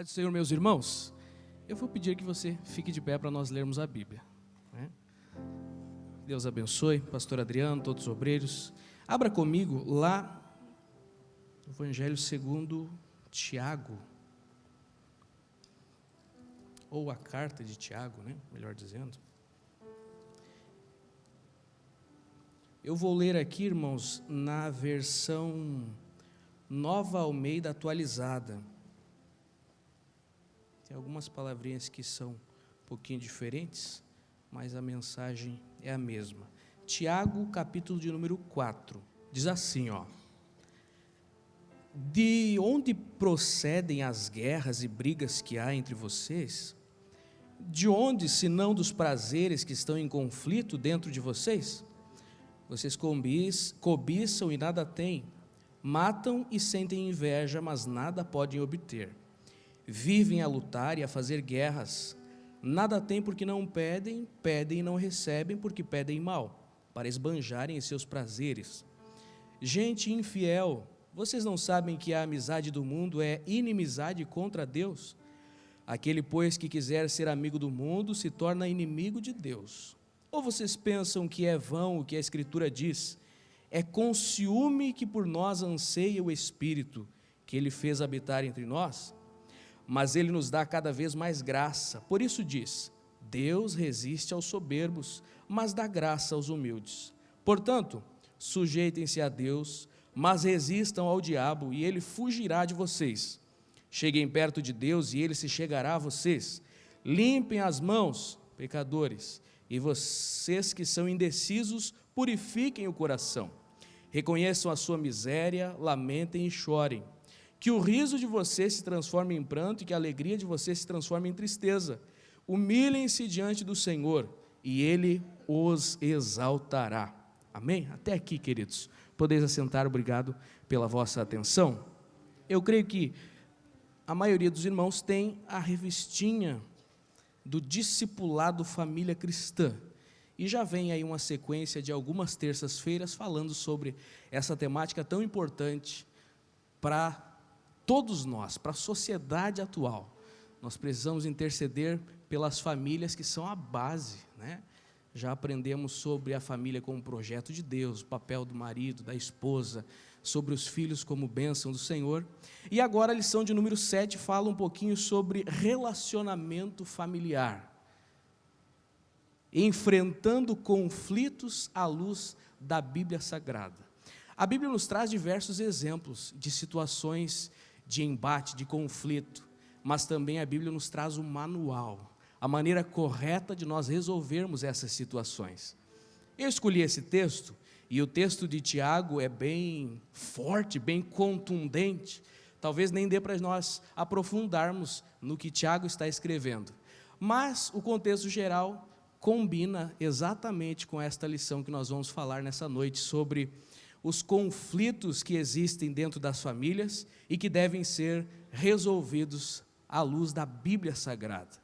Paz do Senhor, meus irmãos. Eu vou pedir que você fique de pé para nós lermos a Bíblia, né? Deus abençoe, pastor Adriano, todos os obreiros. Abra comigo lá, no Evangelho segundo Tiago, ou a carta de Tiago, né? Melhor dizendo. Eu vou ler aqui, irmãos, na versão Nova Almeida atualizada. Tem algumas palavrinhas que são um pouquinho diferentes, mas a mensagem é a mesma. Tiago, capítulo de número 4, diz assim, ó: de onde procedem as guerras e brigas que há entre vocês? De onde, senão dos prazeres que estão em conflito dentro de vocês? Vocês cobiçam e nada têm, matam e sentem inveja, mas nada podem obter. Vivem a lutar e a fazer guerras, nada têm porque não pedem, pedem e não recebem porque pedem mal, para esbanjarem em seus prazeres. Gente infiel, vocês não sabem que a amizade do mundo é inimizade contra Deus? Aquele, pois, que quiser ser amigo do mundo, se torna inimigo de Deus. Ou vocês pensam que é vão o que a Escritura diz? É com ciúme que por nós anseia o Espírito, que Ele fez habitar entre nós? Mas Ele nos dá cada vez mais graça. Por isso diz: Deus resiste aos soberbos, mas dá graça aos humildes. Portanto, sujeitem-se a Deus, mas resistam ao diabo, e ele fugirá de vocês. Cheguem perto de Deus, e ele se chegará a vocês. Limpem as mãos, pecadores, e vocês que são indecisos, purifiquem o coração. Reconheçam a sua miséria, lamentem e chorem. Que o riso de vocês se transforme em pranto e que a alegria de vocês se transforme em tristeza. Humilhem-se diante do Senhor e Ele os exaltará. Amém? Até aqui, queridos. Podeis assentar, obrigado pela vossa atenção. Eu creio que a maioria dos irmãos tem a revistinha do Discipulado Família Cristã. E já vem aí uma sequência de algumas terças-feiras falando sobre essa temática tão importante para todos nós, para a sociedade atual. Nós precisamos interceder pelas famílias que são a base, né? Já aprendemos sobre a família como projeto de Deus, o papel do marido, da esposa, sobre os filhos como bênção do Senhor. E agora a lição de número 7 fala um pouquinho sobre relacionamento familiar. Enfrentando conflitos à luz da Bíblia Sagrada. A Bíblia nos traz diversos exemplos de situações de embate, de conflito, mas também a Bíblia nos traz um manual, a maneira correta de nós resolvermos essas situações. Eu escolhi esse texto, e o texto de Tiago é bem forte, bem contundente, talvez nem dê para nós aprofundarmos no que Tiago está escrevendo, mas o contexto geral combina exatamente com esta lição que nós vamos falar nessa noite, sobre os conflitos que existem dentro das famílias e que devem ser resolvidos à luz da Bíblia Sagrada.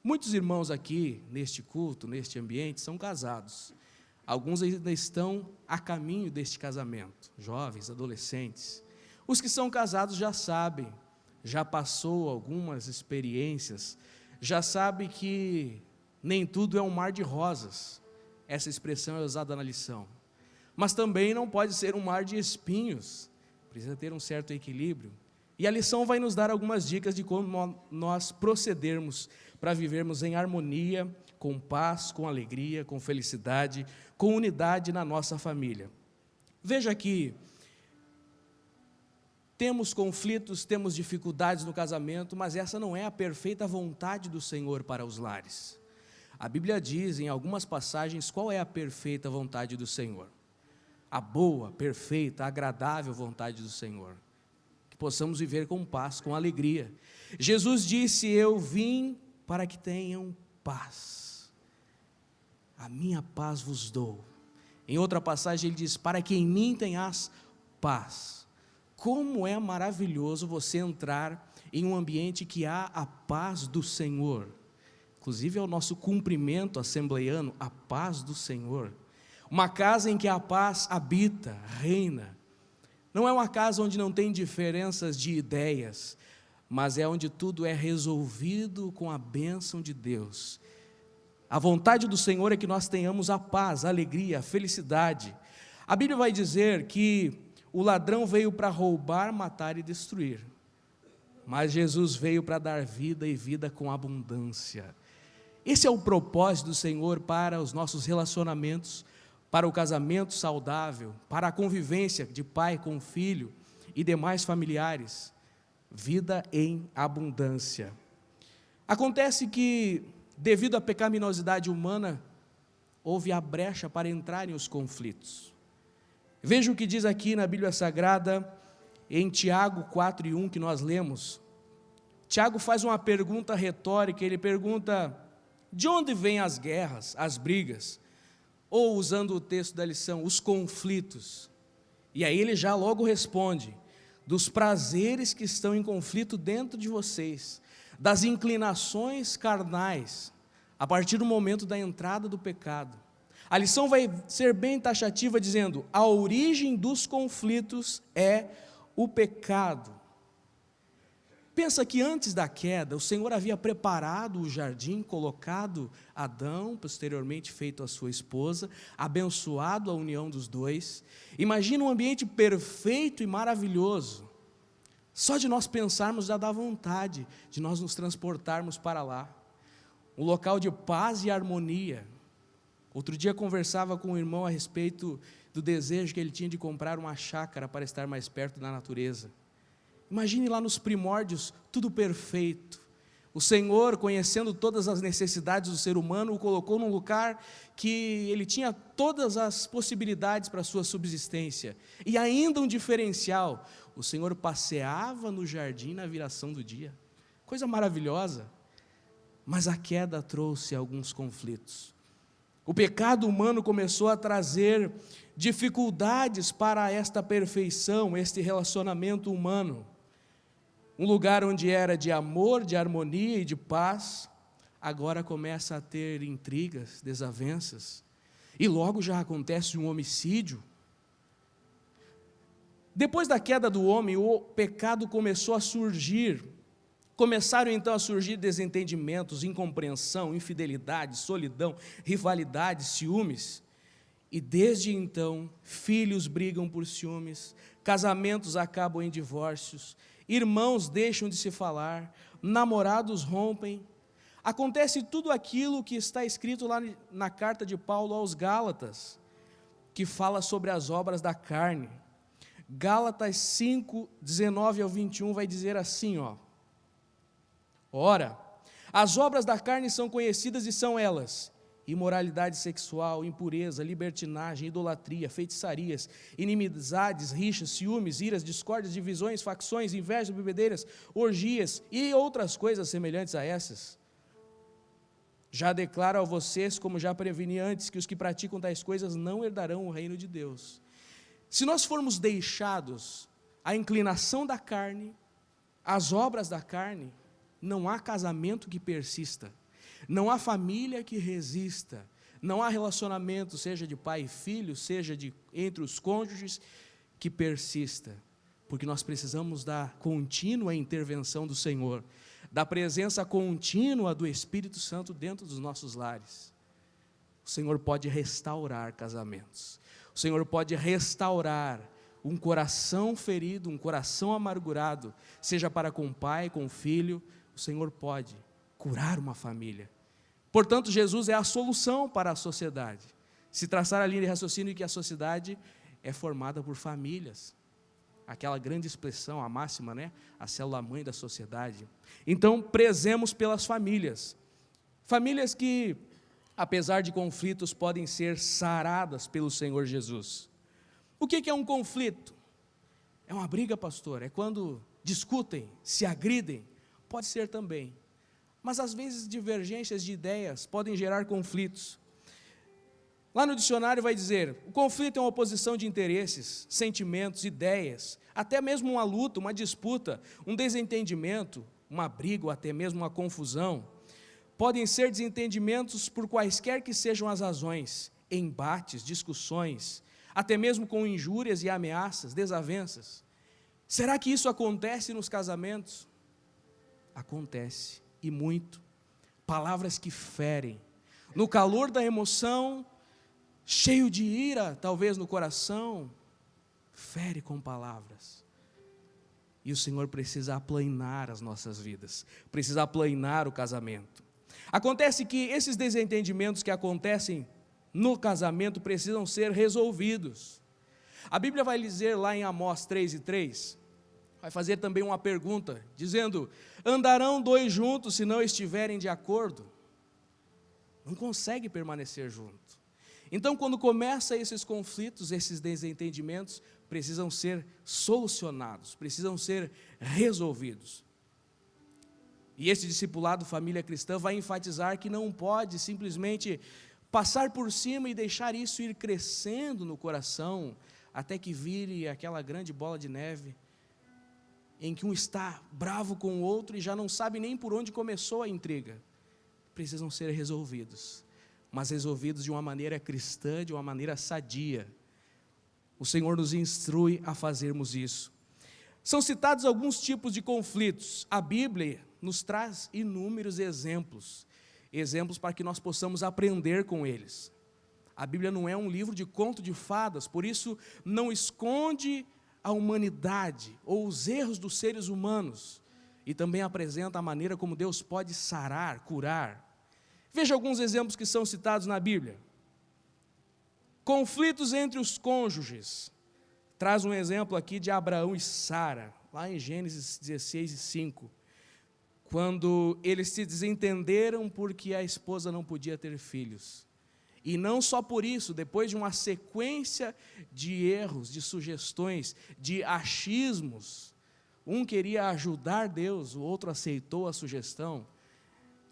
Muitos irmãos aqui, neste culto, neste ambiente, são casados. Alguns ainda estão a caminho deste casamento, jovens, adolescentes. Os que são casados já sabem, já passou algumas experiências, já sabe que nem tudo é um mar de rosas. Essa expressão é usada na lição. Mas também não pode ser um mar de espinhos, precisa ter um certo equilíbrio. E a lição vai nos dar algumas dicas de como nós procedermos para vivermos em harmonia, com paz, com alegria, com felicidade, com unidade na nossa família. Veja que temos conflitos, temos dificuldades no casamento, mas essa não é a perfeita vontade do Senhor para os lares. A Bíblia diz em algumas passagens qual é a perfeita vontade do Senhor. A boa, perfeita, agradável vontade do Senhor. Que possamos viver com paz, com alegria. Jesus disse: eu vim para que tenham paz. A minha paz vos dou. Em outra passagem ele diz: para que em mim tenhas paz. Como é maravilhoso você entrar em um ambiente que há a paz do Senhor. Inclusive é o nosso cumprimento assembleiano, a paz do Senhor. Uma casa em que a paz habita, reina. Não é uma casa onde não tem diferenças de ideias, mas é onde tudo é resolvido com a bênção de Deus. A vontade do Senhor é que nós tenhamos a paz, a alegria, a felicidade. A Bíblia vai dizer que o ladrão veio para roubar, matar e destruir, mas Jesus veio para dar vida e vida com abundância. Esse é o propósito do Senhor para os nossos relacionamentos, para o casamento saudável, para a convivência de pai com filho e demais familiares. Vida em abundância. Acontece que, devido à pecaminosidade humana, houve a brecha para entrarem os conflitos. Veja o que diz aqui na Bíblia Sagrada, em Tiago 4:1, que nós lemos. Tiago faz uma pergunta retórica, ele pergunta: de onde vêm as guerras, as brigas? Ou, usando o texto da lição, os conflitos. E aí ele já logo responde: dos prazeres que estão em conflito dentro de vocês, das inclinações carnais, a partir do momento da entrada do pecado. A lição vai ser bem taxativa, dizendo: a origem dos conflitos é o pecado. Pensa que antes da queda, o Senhor havia preparado o jardim, colocado Adão, posteriormente feito a sua esposa, abençoado a união dos dois. Imagina um ambiente perfeito e maravilhoso. Só de nós pensarmos já dá vontade de nós nos transportarmos para lá. Um local de paz e harmonia. Outro dia conversava com um irmão a respeito do desejo que ele tinha de comprar uma chácara para estar mais perto da natureza. Imagine lá nos primórdios, tudo perfeito. O Senhor, conhecendo todas as necessidades do ser humano, o colocou num lugar que ele tinha todas as possibilidades para a sua subsistência. E ainda um diferencial: o Senhor passeava no jardim na viração do dia. Coisa maravilhosa. Mas a queda trouxe alguns conflitos. O pecado humano começou a trazer dificuldades para esta perfeição, este relacionamento humano. Um lugar onde era de amor, de harmonia e de paz, agora começa a ter intrigas, desavenças, e logo já acontece um homicídio. Depois da queda do homem, o pecado começou a surgir. Começaram então a surgir desentendimentos, incompreensão, infidelidade, solidão, rivalidade, ciúmes. E desde então, filhos brigam por ciúmes, casamentos acabam em divórcios, irmãos deixam de se falar, namorados rompem. Acontece tudo aquilo que está escrito lá na carta de Paulo aos Gálatas, que fala sobre as obras da carne. Gálatas 5, 19 ao 21 vai dizer assim, ora, as obras da carne são conhecidas e são elas: imoralidade sexual, impureza, libertinagem, idolatria, feitiçarias, inimizades, rixas, ciúmes, iras, discórdias, divisões, facções, invejas, bebedeiras, orgias e outras coisas semelhantes a essas. Já declaro a vocês, como já preveni antes, que os que praticam tais coisas não herdarão o reino de Deus. Se nós formos deixados à inclinação da carne, às obras da carne, não há casamento que persista. Não há família que resista, não há relacionamento, seja de pai e filho, seja entre os cônjuges, que persista, porque nós precisamos da contínua intervenção do Senhor, da presença contínua do Espírito Santo dentro dos nossos lares. O Senhor pode restaurar casamentos, o Senhor pode restaurar um coração ferido, um coração amargurado, seja para com o pai, com o filho. O Senhor pode curar uma família. Portanto, Jesus é a solução para a sociedade. Se traçar a linha de raciocínio que a sociedade é formada por famílias, aquela grande expressão, a máxima, a célula-mãe da sociedade. Então, prezemos pelas famílias. Famílias que, apesar de conflitos, podem ser saradas pelo Senhor Jesus. O que é um conflito? É uma briga, pastor? É quando discutem, se agridem? Pode ser também. Mas às vezes divergências de ideias podem gerar conflitos. Lá no dicionário vai dizer: o conflito é uma oposição de interesses, sentimentos, ideias, até mesmo uma luta, uma disputa, um desentendimento, uma briga ou até mesmo uma confusão. Podem ser desentendimentos por quaisquer que sejam as razões, embates, discussões, até mesmo com injúrias e ameaças, desavenças. Será que isso acontece nos casamentos? Acontece, e muito. Palavras que ferem. No calor da emoção, cheio de ira, talvez no coração, fere com palavras. E o Senhor precisa aplainar as nossas vidas, precisa aplainar o casamento. Acontece que esses desentendimentos que acontecem no casamento precisam ser resolvidos. A Bíblia vai dizer lá em Amós 3:3, vai fazer também uma pergunta, dizendo: andarão dois juntos se não estiverem de acordo? Não consegue permanecer junto. Então, quando começam esses conflitos, esses desentendimentos, precisam ser solucionados, precisam ser resolvidos. E esse discipulado Família Cristã vai enfatizar que não pode simplesmente passar por cima e deixar isso ir crescendo no coração, até que vire aquela grande bola de neve, em que um está bravo com o outro e já não sabe nem por onde começou a intriga. Precisam ser resolvidos, mas resolvidos de uma maneira cristã, de uma maneira sadia. O Senhor nos instrui a fazermos isso. São citados alguns tipos de conflitos. A Bíblia nos traz inúmeros exemplos para que nós possamos aprender com eles. A Bíblia não é um livro de conto de fadas, por isso não esconde a humanidade ou os erros dos seres humanos, e também apresenta a maneira como Deus pode sarar, curar. Veja alguns exemplos que são citados na Bíblia. Conflitos entre os cônjuges. Traz um exemplo aqui de Abraão e Sara, lá em Gênesis 16:5, quando eles se desentenderam porque a esposa não podia ter filhos. E não só por isso, depois de uma sequência de erros, de sugestões, de achismos, um queria ajudar Deus, o outro aceitou a sugestão,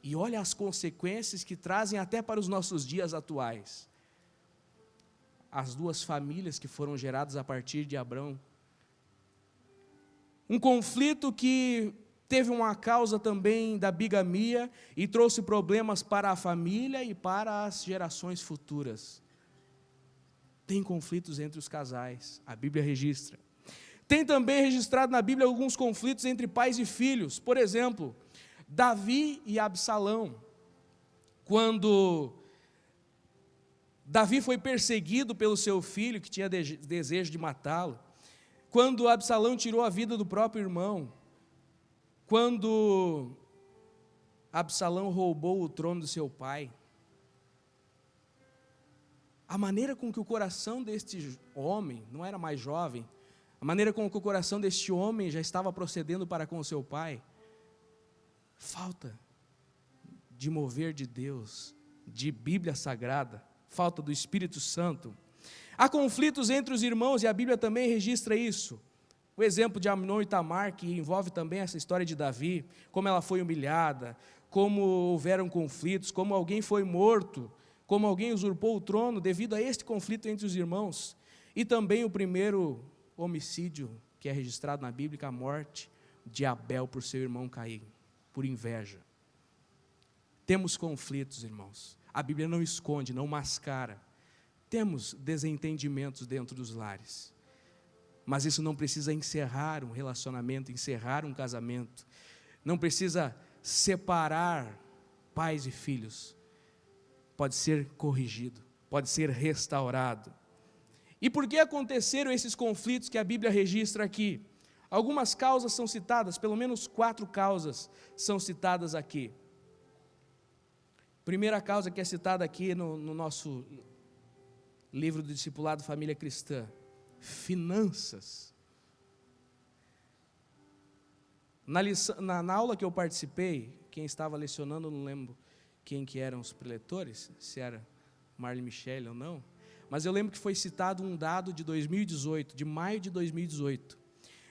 e olha as consequências que trazem até para os nossos dias atuais. As duas famílias que foram geradas a partir de Abrão. Um conflito que teve uma causa também da bigamia e trouxe problemas para a família e para as gerações futuras. Tem conflitos entre os casais, a Bíblia registra. Tem também registrado na Bíblia alguns conflitos entre pais e filhos. Por exemplo, Davi e Absalão. Quando Davi foi perseguido pelo seu filho, que tinha desejo de matá-lo. Quando Absalão tirou a vida do próprio irmão. Quando Absalão roubou o trono do seu pai. A maneira com que o coração deste homem, não era mais jovem, a maneira com que o coração deste homem já estava procedendo para com o seu pai, falta de mover de Deus, de Bíblia Sagrada, falta do Espírito Santo. Há conflitos entre os irmãos e a Bíblia também registra isso. O exemplo de Amnon e Tamar, que envolve também essa história de Davi, como ela foi humilhada, como houveram conflitos, como alguém foi morto, como alguém usurpou o trono devido a este conflito entre os irmãos. E também o primeiro homicídio que é registrado na Bíblia, a morte de Abel por seu irmão Caim, por inveja. Temos conflitos, irmãos. A Bíblia não esconde, não mascara. Temos desentendimentos dentro dos lares. Mas isso não precisa encerrar um relacionamento, encerrar um casamento. Não precisa separar pais e filhos. Pode ser corrigido, pode ser restaurado. E por que aconteceram esses conflitos que a Bíblia registra aqui? Algumas causas são citadas, pelo menos 4 causas são citadas aqui. Primeira causa que é citada aqui no nosso livro do Discipulado Família Cristã: finanças. Na aula que eu participei, quem estava lecionando, não lembro quem que eram os preletores, se era Marli Michele ou não, mas eu lembro que foi citado um dado de 2018, de maio de 2018,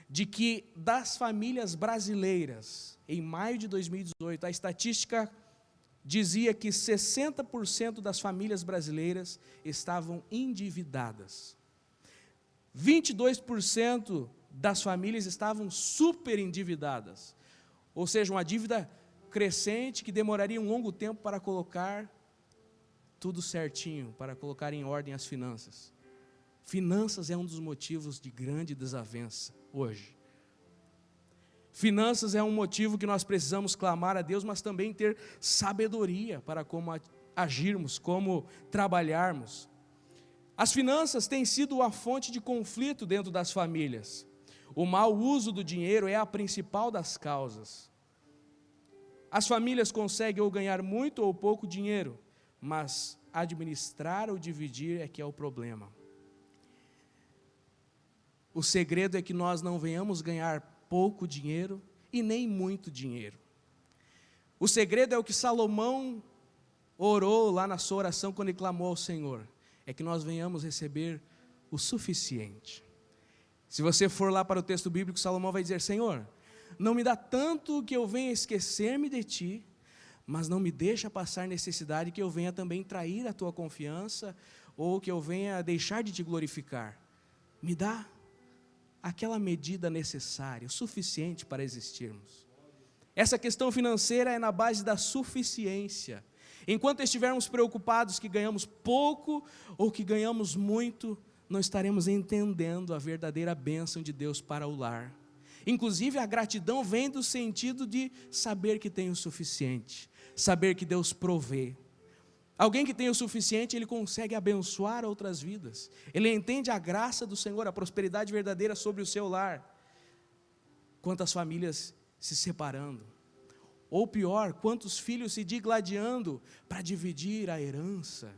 de que das famílias brasileiras, em maio de 2018, a estatística dizia que 60% das famílias brasileiras estavam endividadas. 22% das famílias estavam super endividadas, ou seja, uma dívida crescente que demoraria um longo tempo para colocar tudo certinho, para colocar em ordem as finanças. Finanças é um dos motivos de grande desavença hoje. Finanças é um motivo que nós precisamos clamar a Deus, mas também ter sabedoria para como agirmos, como trabalharmos. As finanças têm sido uma fonte de conflito dentro das famílias. O mau uso do dinheiro é a principal das causas. As famílias conseguem ou ganhar muito ou pouco dinheiro, mas administrar ou dividir é que é o problema. O segredo é que nós não venhamos ganhar pouco dinheiro e nem muito dinheiro. O segredo é o que Salomão orou lá na sua oração quando ele clamou ao Senhor, é que nós venhamos receber o suficiente. Se você for lá para o texto bíblico, Salomão vai dizer: Senhor, não me dá tanto que eu venha esquecer-me de Ti, mas não me deixa passar necessidade que eu venha também trair a Tua confiança, ou que eu venha deixar de Te glorificar. Me dá aquela medida necessária, o suficiente para existirmos. Essa questão financeira é na base da suficiência. Enquanto estivermos preocupados que ganhamos pouco ou que ganhamos muito, não estaremos entendendo a verdadeira bênção de Deus para o lar. Inclusive, a gratidão vem do sentido de saber que tem o suficiente, saber que Deus provê. Alguém que tem o suficiente, ele consegue abençoar outras vidas. Ele entende a graça do Senhor, a prosperidade verdadeira sobre o seu lar. Quantas famílias se separando. Ou pior, quantos filhos se digladiando para dividir a herança.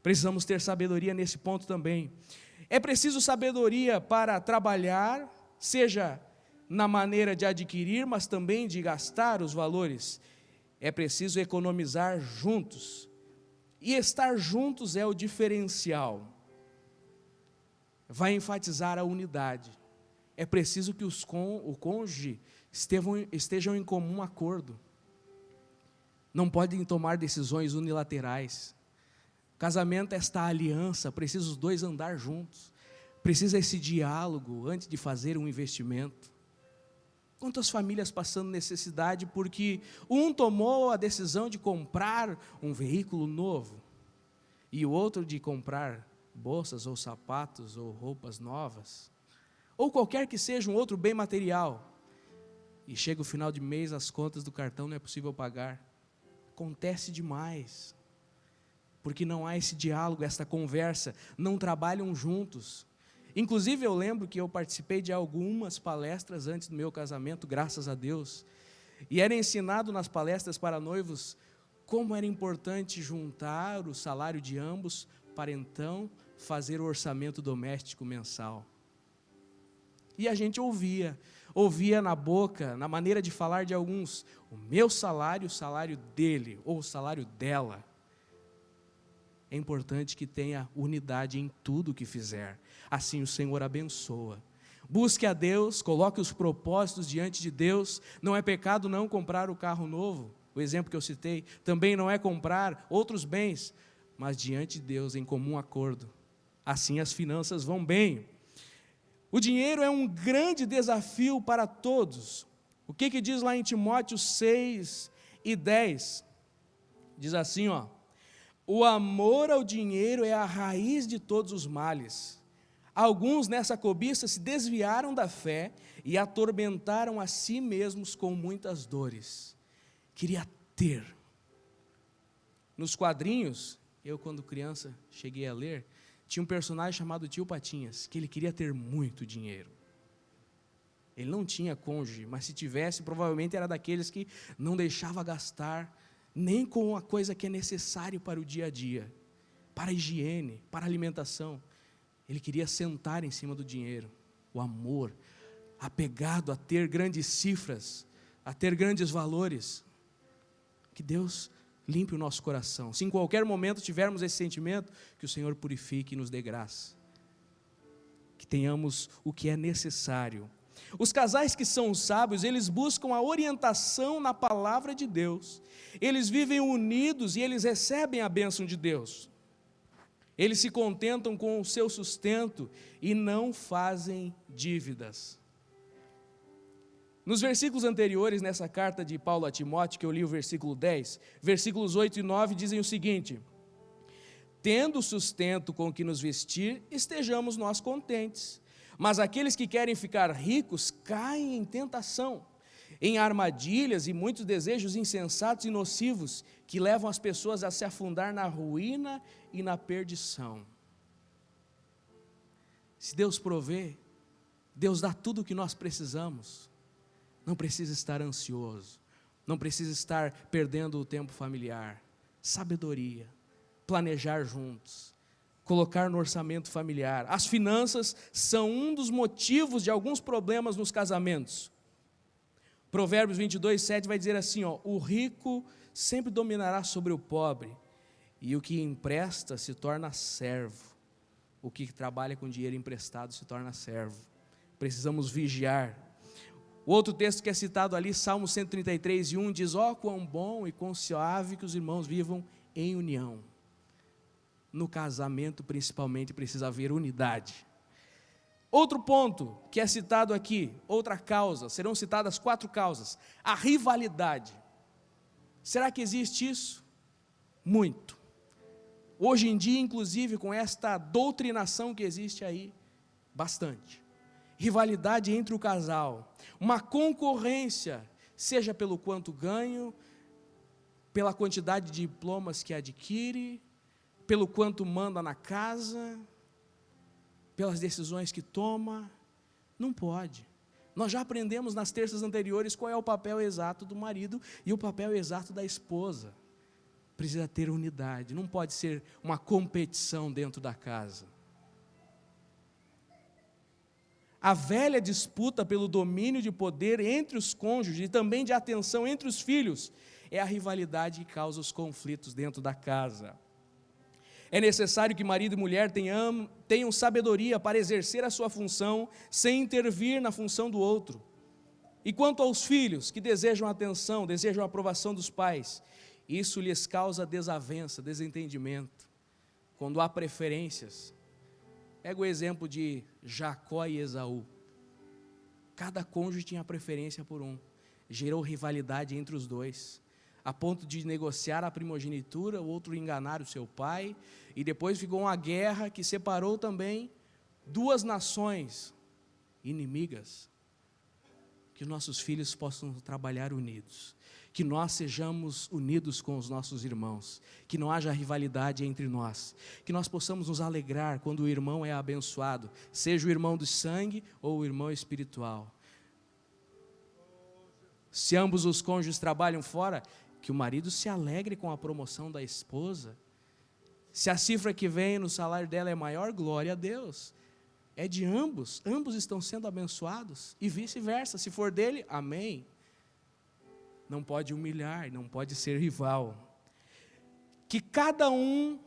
Precisamos ter sabedoria nesse ponto também. É preciso sabedoria para trabalhar, seja na maneira de adquirir, mas também de gastar os valores. É preciso economizar juntos. E estar juntos é o diferencial. Vai enfatizar a unidade. É preciso que o cônjuge estejam em comum acordo. Não podem tomar decisões unilaterais. Casamento é esta aliança, precisa os dois andar juntos. Precisa esse diálogo antes de fazer um investimento. Quantas famílias passando necessidade porque um tomou a decisão de comprar um veículo novo e o outro de comprar bolsas ou sapatos ou roupas novas, ou qualquer que seja um outro bem material, e chega o final de mês, as contas do cartão não é possível pagar. Acontece demais, porque não há esse diálogo, essa conversa, não trabalham juntos. Inclusive eu lembro que eu participei de algumas palestras antes do meu casamento, graças a Deus, e era ensinado nas palestras para noivos como era importante juntar o salário de ambos para então fazer o orçamento doméstico mensal. E a gente ouvia na boca, na maneira de falar de alguns, o meu salário, o salário dele, ou o salário dela. É importante que tenha unidade em tudo o que fizer. Assim o Senhor abençoa. Busque a Deus, coloque os propósitos diante de Deus. Não é pecado não comprar o carro novo, o exemplo que eu citei. Também não é comprar outros bens, mas diante de Deus, em comum acordo. Assim as finanças vão bem. O dinheiro é um grande desafio para todos. O que diz lá em Timóteo 6:10? Diz assim, o amor ao dinheiro é a raiz de todos os males. Alguns nessa cobiça se desviaram da fé e atormentaram a si mesmos com muitas dores. Queria ter. Nos quadrinhos, eu quando criança cheguei a ler, tinha um personagem chamado Tio Patinhas, que ele queria ter muito dinheiro. Ele não tinha cônjuge, mas se tivesse, provavelmente era daqueles que não deixava gastar nem com a coisa que é necessário para o dia a dia, para a higiene, para a alimentação. Ele queria sentar em cima do dinheiro. O amor, apegado a ter grandes cifras, a ter grandes valores. Que Deus limpe o nosso coração. Se em qualquer momento tivermos esse sentimento, que o Senhor purifique e nos dê graça. Que tenhamos o que é necessário. Os casais que são sábios, eles buscam a orientação na palavra de Deus. Eles vivem unidos e eles recebem a bênção de Deus. Eles se contentam com o seu sustento e não fazem dívidas. Nos versículos anteriores, nessa carta de Paulo a Timóteo, que eu li o versículo 10, versículos 8 e 9 dizem o seguinte: tendo sustento com que nos vestir, estejamos nós contentes. Mas aqueles que querem ficar ricos caem em tentação, em armadilhas e muitos desejos insensatos e nocivos que levam as pessoas a se afundar na ruína e na perdição. Se Deus provê, Deus dá tudo o que nós precisamos. Não precisa estar ansioso, não precisa estar perdendo o tempo familiar. Sabedoria, planejar juntos, colocar no orçamento familiar. As finanças são um dos motivos de alguns problemas nos casamentos. Provérbios 22:7 vai dizer assim, o rico sempre dominará sobre o pobre, e o que empresta se torna servo. O que trabalha com dinheiro emprestado se torna servo. Precisamos vigiar. O outro texto que é citado ali, Salmo 133:1, diz, quão bom e quão suave que os irmãos vivam em união. No casamento, principalmente, precisa haver unidade. Outro ponto que é citado aqui, outra causa, serão citadas 4 causas. A rivalidade. Será que existe isso? Muito. Hoje em dia, inclusive, com esta doutrinação que existe aí, bastante. Rivalidade entre o casal. Uma concorrência, seja pelo quanto ganho, pela quantidade de diplomas que adquire, pelo quanto manda na casa, pelas decisões que toma. Não pode. Nós já aprendemos nas terças anteriores qual é o papel exato do marido e o papel exato da esposa. Precisa ter unidade, não pode ser uma competição dentro da casa. A velha disputa pelo domínio de poder entre os cônjuges e também de atenção entre os filhos é a rivalidade que causa os conflitos dentro da casa. É necessário que marido e mulher tenham sabedoria para exercer a sua função sem intervir na função do outro. E quanto aos filhos que desejam atenção, desejam a aprovação dos pais, isso lhes causa desavença, desentendimento. Quando há preferências, pega o exemplo de Jacó e Esaú. Cada cônjuge tinha preferência por um, gerou rivalidade entre os dois, a ponto de negociar a primogenitura, o outro enganar o seu pai, e depois ficou uma guerra que separou também 2 nações inimigas. Que nossos filhos possam trabalhar unidos, que nós sejamos unidos com os nossos irmãos, que não haja rivalidade entre nós, que nós possamos nos alegrar quando o irmão é abençoado, seja o irmão do sangue ou o irmão espiritual. Se ambos os cônjuges trabalham fora, que o marido se alegre com a promoção da esposa. Se a cifra que vem no salário dela é maior, glória a Deus. É de ambos, ambos estão sendo abençoados, e vice-versa, se for dele, amém. Não pode humilhar, não pode ser rival. Que cada um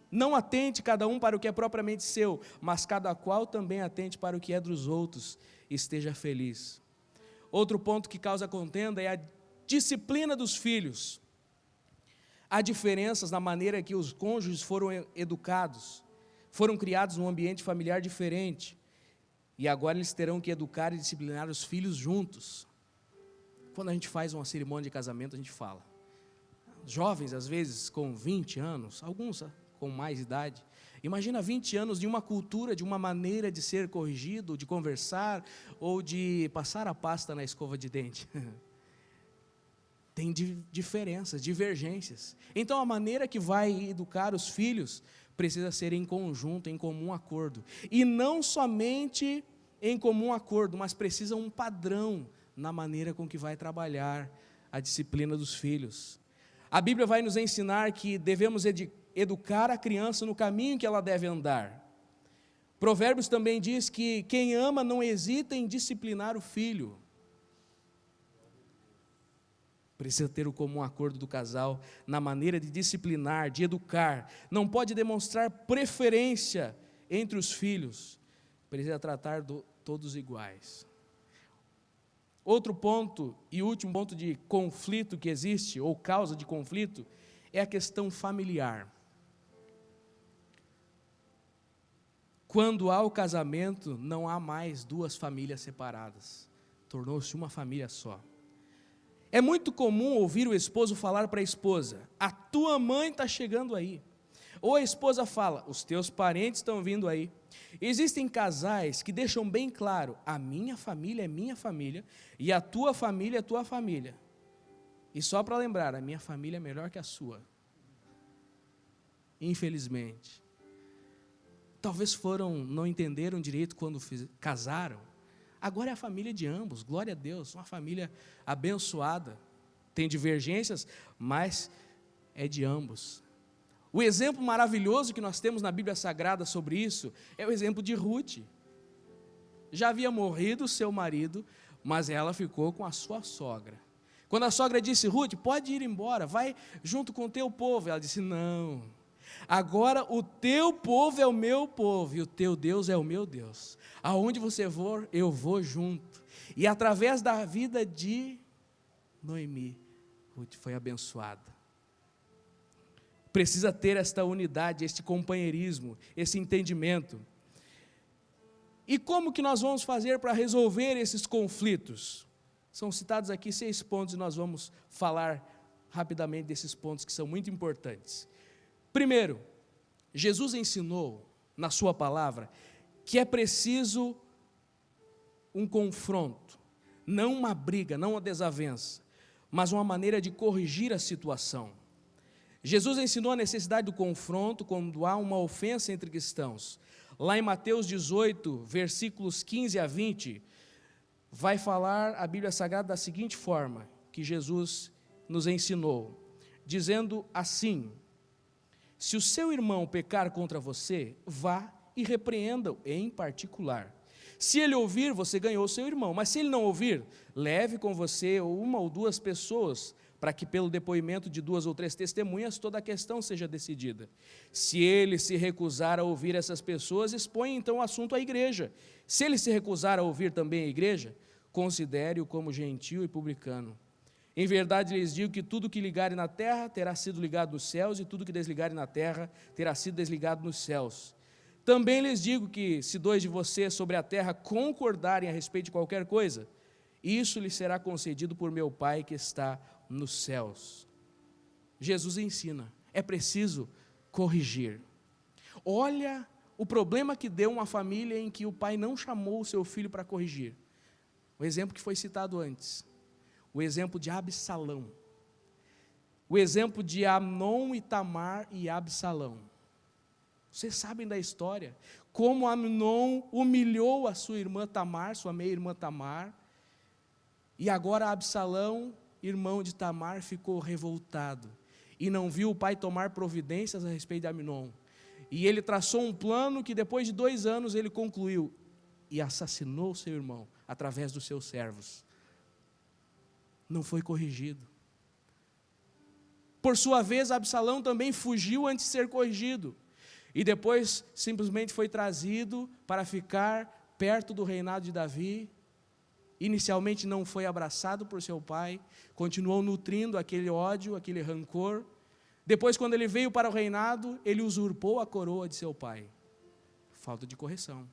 não atente cada um para o que é propriamente seu, mas cada qual também atente para o que é dos outros, e esteja feliz. Outro ponto que causa contenda é a disciplina dos filhos. Há diferenças na maneira que os cônjuges foram educados, foram criados num ambiente familiar diferente, e agora eles terão que educar e disciplinar os filhos juntos. Quando a gente faz uma cerimônia de casamento, a gente fala. Jovens, às vezes, com 20 anos, alguns com mais idade, imagina 20 anos de uma cultura, de uma maneira de ser corrigido, de conversar, ou de passar a pasta na escova de dente. Tem diferenças, divergências. Então, a maneira que vai educar os filhos precisa ser em conjunto, em comum acordo. E não somente em comum acordo, mas precisa um padrão na maneira com que vai trabalhar a disciplina dos filhos. A Bíblia vai nos ensinar que devemos educar a criança no caminho que ela deve andar. Provérbios também diz que quem ama não hesita em disciplinar o filho. Precisa ter o comum acordo do casal na maneira de disciplinar, de educar. Não pode demonstrar preferência entre os filhos. Precisa tratar todos iguais. Outro ponto e último ponto de conflito que existe, ou causa de conflito, é a questão familiar. Quando há o casamento, não há mais 2 famílias separadas. Tornou-se uma família só. É muito comum ouvir o esposo falar para a esposa: a tua mãe está chegando aí, Ou a esposa fala, os teus parentes estão vindo aí. Existem casais que deixam bem claro, a minha família é minha família, e a tua família é tua família. E só para lembrar, a minha família é melhor que a sua. Infelizmente. Talvez não entenderam direito quando casaram. Agora é a família de ambos, glória a Deus, uma família abençoada. Tem divergências, mas é de ambos. O exemplo maravilhoso que nós temos na Bíblia Sagrada sobre isso é o exemplo de Ruth. Já havia morrido seu marido, mas ela ficou com a sua sogra. Quando a sogra disse, Ruth, pode ir embora, vai junto com o teu povo. Ela disse, não, agora o teu povo é o meu povo e o teu Deus é o meu Deus. Aonde você for, eu vou junto. E através da vida de Noemi, Ruth foi abençoada. Precisa ter esta unidade, este companheirismo, esse entendimento. E como que nós vamos fazer para resolver esses conflitos? São citados aqui 6 pontos e nós vamos falar rapidamente desses pontos que são muito importantes. Primeiro, Jesus ensinou na sua palavra que é preciso um confronto, não uma briga, não uma desavença, mas uma maneira de corrigir a situação. Jesus ensinou a necessidade do confronto quando há uma ofensa entre cristãos. Lá em Mateus 18, versículos 15 a 20, vai falar a Bíblia Sagrada da seguinte forma, que Jesus nos ensinou, dizendo assim, se o seu irmão pecar contra você, vá e repreenda-o em particular. Se ele ouvir, você ganhou o seu irmão, mas se ele não ouvir, leve com você 1 ou 2 pessoas, para que pelo depoimento de 2 ou 3 testemunhas toda a questão seja decidida. Se ele se recusar a ouvir essas pessoas, expõe então o assunto à igreja. Se ele se recusar a ouvir também a igreja, considere-o como gentio e publicano. Em verdade lhes digo que tudo que ligarem na terra terá sido ligado nos céus, e tudo que desligarem na terra terá sido desligado nos céus. Também lhes digo que se 2 de vocês sobre a terra concordarem a respeito de qualquer coisa, isso lhes será concedido por meu Pai que está nos céus. Jesus ensina, é preciso corrigir. Olha o problema que deu uma família em que o pai não chamou o seu filho para corrigir. O exemplo que foi citado antes, o exemplo de Absalão, o exemplo de Amnon e Tamar e Absalão. Vocês sabem da história, como Amnon humilhou a sua irmã Tamar, sua meia-irmã Tamar, e agora Absalão, irmão de Tamar, ficou revoltado, e não viu o pai tomar providências a respeito de Amnon, e ele traçou um plano que depois de 2 anos ele concluiu, e assassinou seu irmão, através dos seus servos. Não foi corrigido. Por sua vez, Absalão também fugiu antes de ser corrigido, e depois simplesmente foi trazido para ficar perto do reinado de Davi. Inicialmente não foi abraçado por seu pai, continuou nutrindo aquele ódio, aquele rancor. Depois, quando ele veio para o reinado, ele usurpou a coroa de seu pai. Falta de correção.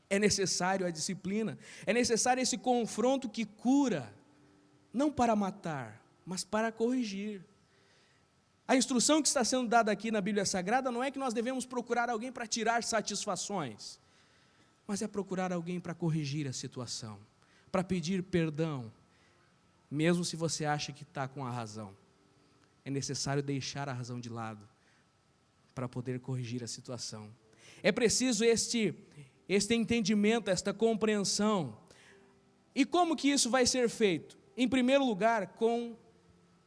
É necessário a disciplina, é necessário esse confronto que cura, não para matar, mas para corrigir. A instrução que está sendo dada aqui na Bíblia Sagrada não é que nós devemos procurar alguém para tirar satisfações, mas é procurar alguém para corrigir a situação, para pedir perdão, mesmo se você acha que está com a razão. É necessário deixar a razão de lado, para poder corrigir a situação. É preciso este entendimento, esta compreensão. E como que isso vai ser feito? Em primeiro lugar, com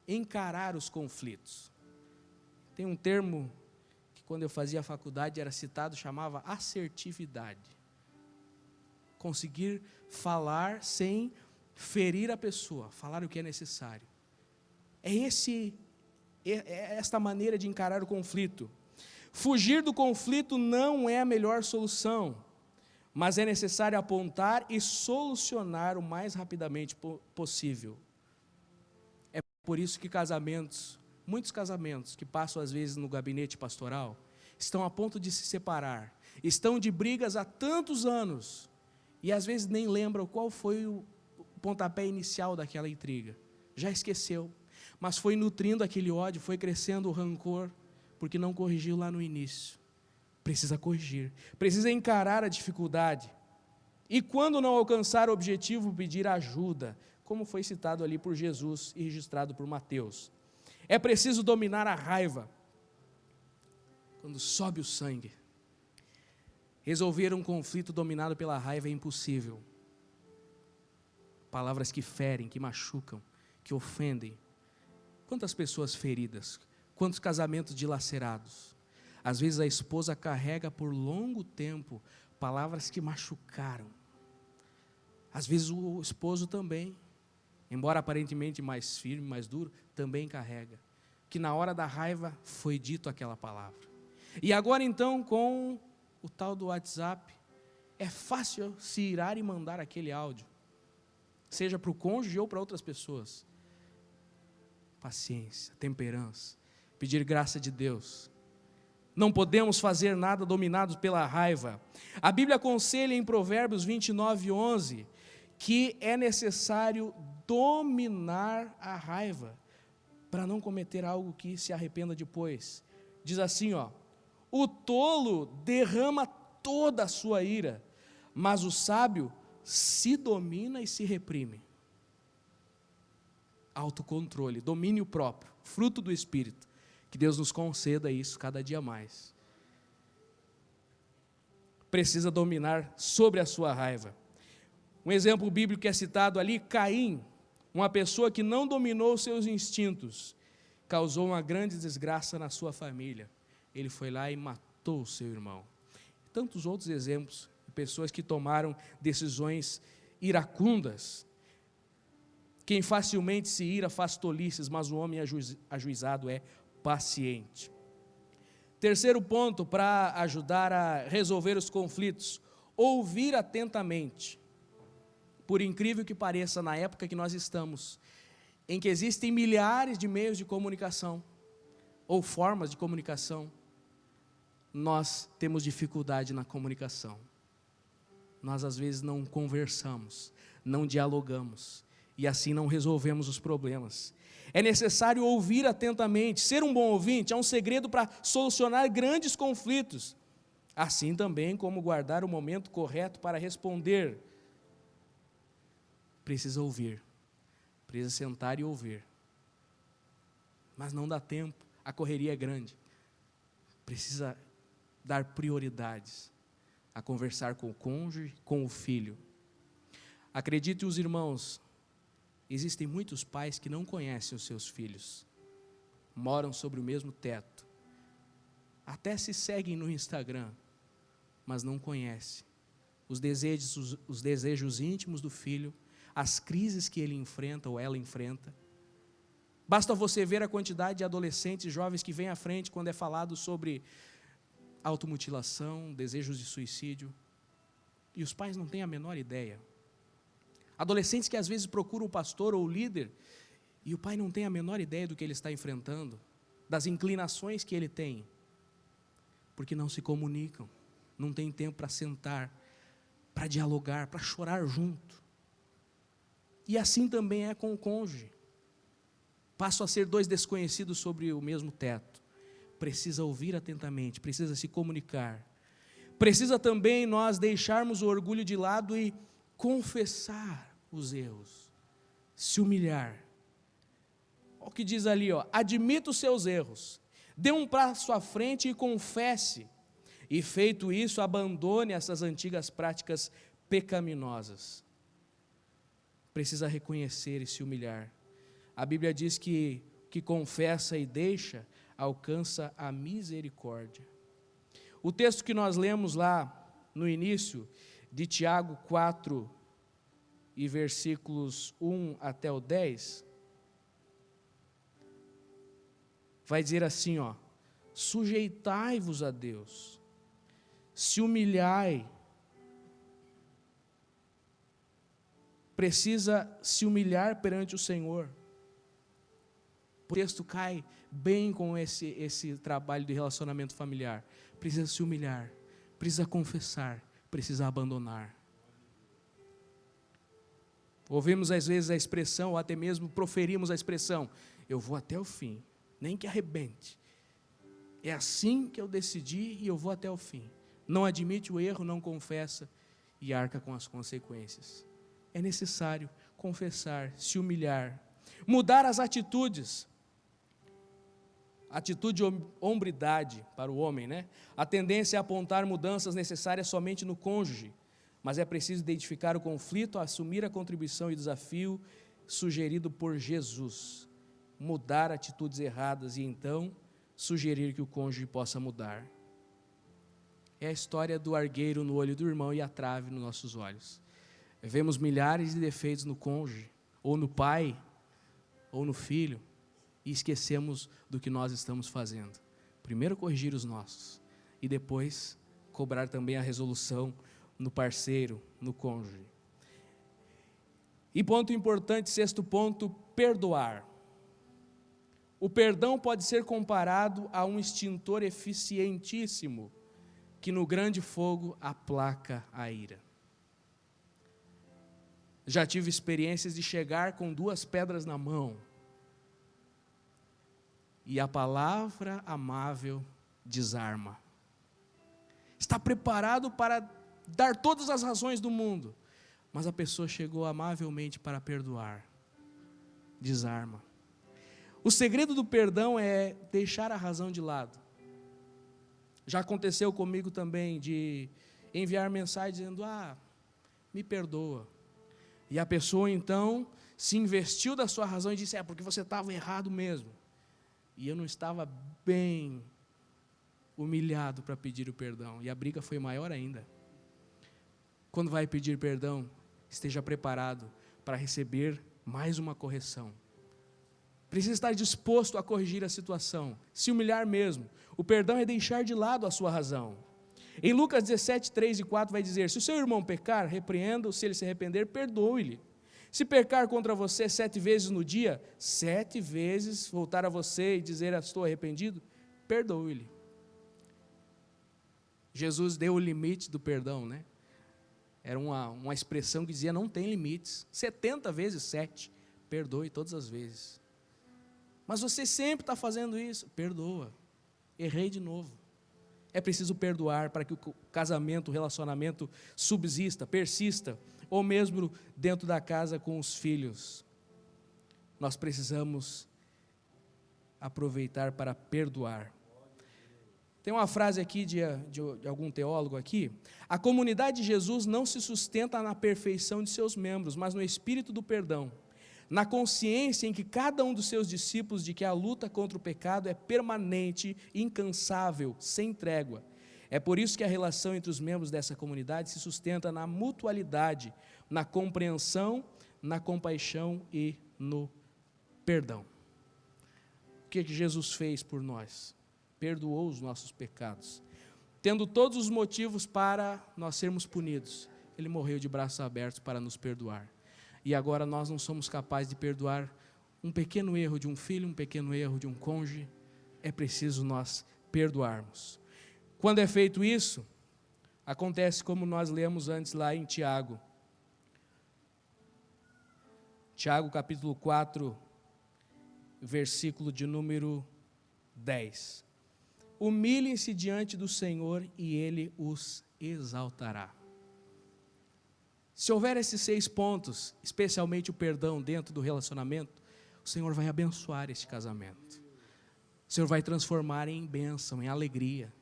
encarar os conflitos. Tem um termo que quando eu fazia a faculdade era citado, chamava assertividade. Conseguir falar sem ferir a pessoa, falar o que é necessário. É esta maneira de encarar o conflito. Fugir do conflito não é a melhor solução, mas é necessário apontar e solucionar o mais rapidamente possível. É por isso que muitos casamentos que passam às vezes no gabinete pastoral, estão a ponto de se separar, estão de brigas há tantos anos, e às vezes nem lembram qual foi o pontapé inicial daquela intriga, já esqueceu, mas foi nutrindo aquele ódio, foi crescendo o rancor, porque não corrigiu lá no início. Precisa corrigir, precisa encarar a dificuldade. E quando não alcançar o objetivo, pedir ajuda, como foi citado ali por Jesus e registrado por Mateus. É preciso dominar a raiva. Quando sobe o sangue, resolver um conflito dominado pela raiva é impossível. Palavras que ferem, que machucam, que ofendem. Quantas pessoas feridas, quantos casamentos dilacerados. Às vezes a esposa carrega por longo tempo palavras que machucaram. Às vezes o esposo também, embora aparentemente mais firme, mais duro, também carrega. Que na hora da raiva foi dito aquela palavra. E agora então com o tal do WhatsApp, é fácil se irar e mandar aquele áudio, seja para o cônjuge ou para outras pessoas. Paciência, temperança, pedir graça de Deus. Não podemos fazer nada dominados pela raiva. A Bíblia aconselha em Provérbios 29:11 que é necessário dominar a raiva para não cometer algo que se arrependa depois. Diz assim, o tolo derrama toda a sua ira, mas o sábio se domina e se reprime. Autocontrole, domínio próprio, fruto do Espírito. Que Deus nos conceda isso cada dia mais. Precisa dominar sobre a sua raiva. Um exemplo bíblico que é citado ali, Caim, uma pessoa que não dominou seus instintos, causou uma grande desgraça na sua família. Ele foi lá e matou o seu irmão. Tantos outros exemplos de pessoas que tomaram decisões iracundas. Quem facilmente se ira faz tolices, mas o homem ajuizado é paciente. Terceiro ponto para ajudar a resolver os conflitos: ouvir atentamente. Por incrível que pareça, na época que nós estamos, em que existem milhares de meios de comunicação, ou formas de comunicação, nós temos dificuldade na comunicação. Nós às vezes não conversamos, não dialogamos, e assim não resolvemos os problemas. É necessário ouvir atentamente. Ser um bom ouvinte é um segredo para solucionar grandes conflitos, assim também como guardar o momento correto para responder. Precisa ouvir, precisa sentar e ouvir, mas não dá tempo, a correria é grande. Precisa dar prioridades a conversar com o cônjuge, com o filho. Acredite, os irmãos, existem muitos pais que não conhecem os seus filhos, moram sobre o mesmo teto, até se seguem no Instagram, mas não conhecem os desejos íntimos do filho, as crises que ele enfrenta ou ela enfrenta. Basta você ver a quantidade de adolescentes e jovens que vêm à frente quando é falado sobre automutilação, desejos de suicídio, e os pais não têm a menor ideia. Adolescentes que às vezes procuram o pastor ou o líder, e o pai não tem a menor ideia do que ele está enfrentando, das inclinações que ele tem, porque não se comunicam, não tem tempo para sentar, para dialogar, para chorar junto. E assim também é com o cônjuge. Passam a ser dois desconhecidos sobre o mesmo teto. Precisa ouvir atentamente, precisa se comunicar. Precisa também nós deixarmos o orgulho de lado e confessar os erros, se humilhar. Olha o que diz ali, admita os seus erros, dê um passo à frente e confesse, e feito isso, abandone essas antigas práticas pecaminosas. Precisa reconhecer e se humilhar. A Bíblia diz que confessa e deixa, alcança a misericórdia. O texto que nós lemos lá no início, de Tiago 4, e versículos 1 até o 10, vai dizer assim, sujeitai-vos a Deus, se humilhai. Precisa se humilhar perante o Senhor. O texto cai bem com esse trabalho de relacionamento familiar. Precisa se humilhar, precisa confessar, precisa abandonar. Ouvimos às vezes a expressão, ou até mesmo proferimos a expressão, eu vou até o fim, nem que arrebente. É assim que eu decidi e eu vou até o fim. Não admite o erro, não confessa e arca com as consequências. É necessário confessar, se humilhar, mudar as atitudes. Atitude de hombridade para o homem, né? A tendência é apontar mudanças necessárias somente no cônjuge, mas é preciso identificar o conflito, assumir a contribuição e desafio sugerido por Jesus. Mudar atitudes erradas e então sugerir que o cônjuge possa mudar. É a história do argueiro no olho do irmão e a trave nos nossos olhos. Vemos milhares de defeitos no cônjuge, ou no pai, ou no filho, e esquecemos do que nós estamos fazendo. Primeiro corrigir os nossos, e depois cobrar também a resolução no parceiro, no cônjuge. E ponto importante, sexto ponto, perdoar. O perdão pode ser comparado a um extintor eficientíssimo, que no grande fogo aplaca a ira. Já tive experiências de chegar com 2 pedras na mão, e a palavra amável desarma. Está preparado para dar todas as razões do mundo, mas a pessoa chegou amavelmente para perdoar. Desarma. O segredo do perdão é deixar a razão de lado. Já aconteceu comigo também de enviar mensagem dizendo, me perdoa. E a pessoa então se investiu da sua razão e disse, porque você estava errado mesmo. E eu não estava bem humilhado para pedir o perdão. E a briga foi maior ainda. Quando vai pedir perdão, esteja preparado para receber mais uma correção. Precisa estar disposto a corrigir a situação, se humilhar mesmo. O perdão é deixar de lado a sua razão. Em Lucas 17, 3 e 4 vai dizer, se o seu irmão pecar, repreenda-o, se ele se arrepender, perdoe-lhe. Se pecar contra você 7 vezes no dia, 7 vezes voltar a você e dizer, estou arrependido, perdoe-lhe. Jesus deu o limite do perdão, né? Era uma expressão que dizia, não tem limites. 70 vezes 7, perdoe todas as vezes. Mas você sempre está fazendo isso, perdoa. Errei de novo. É preciso perdoar para que o casamento, o relacionamento subsista, persista, ou mesmo dentro da casa com os filhos. Nós precisamos aproveitar para perdoar. Tem uma frase aqui de algum teólogo aqui, a comunidade de Jesus não se sustenta na perfeição de seus membros, mas no espírito do perdão, na consciência em que cada um dos seus discípulos de que a luta contra o pecado é permanente, incansável, sem trégua. É por isso que a relação entre os membros dessa comunidade se sustenta na mutualidade, na compreensão, na compaixão e no perdão. O que Jesus fez por nós? Perdoou os nossos pecados. Tendo todos os motivos para nós sermos punidos, Ele morreu de braços abertos para nos perdoar. E agora nós não somos capazes de perdoar um pequeno erro de um filho, um pequeno erro de um cônjuge. É preciso nós perdoarmos. Quando é feito isso, acontece como nós lemos antes lá em Tiago. Tiago capítulo 4, versículo de número 10. Humilhem-se diante do Senhor e Ele os exaltará. Se houver esses 6 pontos, especialmente o perdão dentro do relacionamento, o Senhor vai abençoar este casamento. O Senhor vai transformar em bênção, em alegria,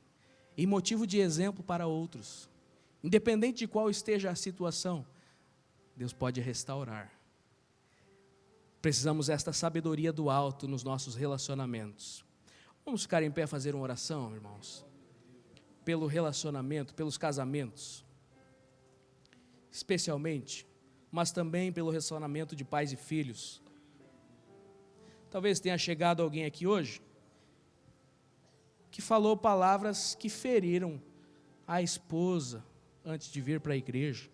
em motivo de exemplo para outros. Independente de qual esteja a situação, Deus pode restaurar. Precisamos desta sabedoria do alto nos nossos relacionamentos. Vamos ficar em pé e fazer uma oração, irmãos? Pelo relacionamento, pelos casamentos, especialmente, mas também pelo relacionamento de pais e filhos. Talvez tenha chegado alguém aqui hoje que falou palavras que feriram a esposa antes de vir para a igreja.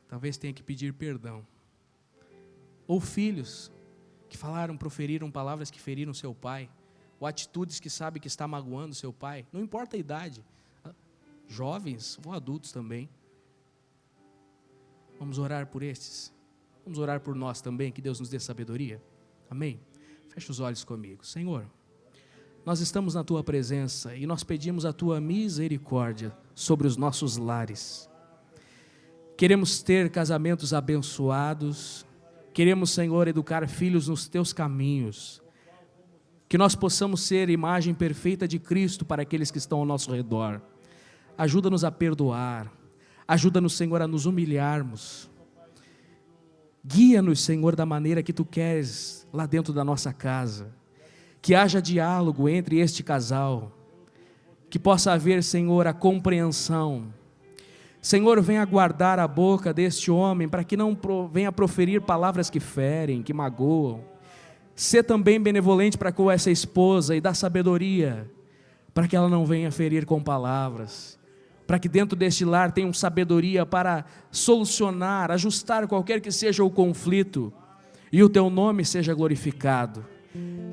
Talvez tenha que pedir perdão. Ou filhos que proferiram palavras que feriram seu pai, ou atitudes que sabe que está magoando seu pai, não importa a idade, jovens ou adultos também. Vamos orar por estes, vamos orar por nós também, que Deus nos dê sabedoria, amém? Feche os olhos comigo. Senhor, nós estamos na Tua presença e nós pedimos a Tua misericórdia sobre os nossos lares. Queremos ter casamentos abençoados, queremos, Senhor, educar filhos nos Teus caminhos, que nós possamos ser imagem perfeita de Cristo para aqueles que estão ao nosso redor. Ajuda-nos a perdoar, ajuda-nos, Senhor, a nos humilharmos. Guia-nos, Senhor, da maneira que Tu queres lá dentro da nossa casa. Que haja diálogo entre este casal. Que possa haver, Senhor, a compreensão. Senhor, venha guardar a boca deste homem para que não venha proferir palavras que ferem, que magoam. Sê também benevolente para com essa esposa e dá sabedoria para que ela não venha ferir com palavras. Para que dentro deste lar tenham sabedoria para solucionar, ajustar qualquer que seja o conflito, e o Teu nome seja glorificado,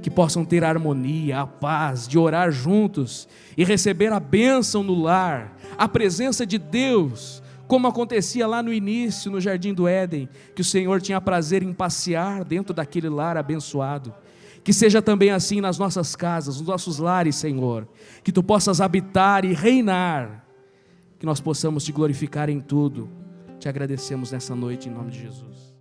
que possam ter a harmonia, a paz, de orar juntos, e receber a bênção no lar, a presença de Deus, como acontecia lá no início, no Jardim do Éden, que o Senhor tinha prazer em passear dentro daquele lar abençoado. Que seja também assim nas nossas casas, nos nossos lares, Senhor, que Tu possas habitar e reinar, que nós possamos Te glorificar em tudo. Te agradecemos nessa noite em nome de Jesus.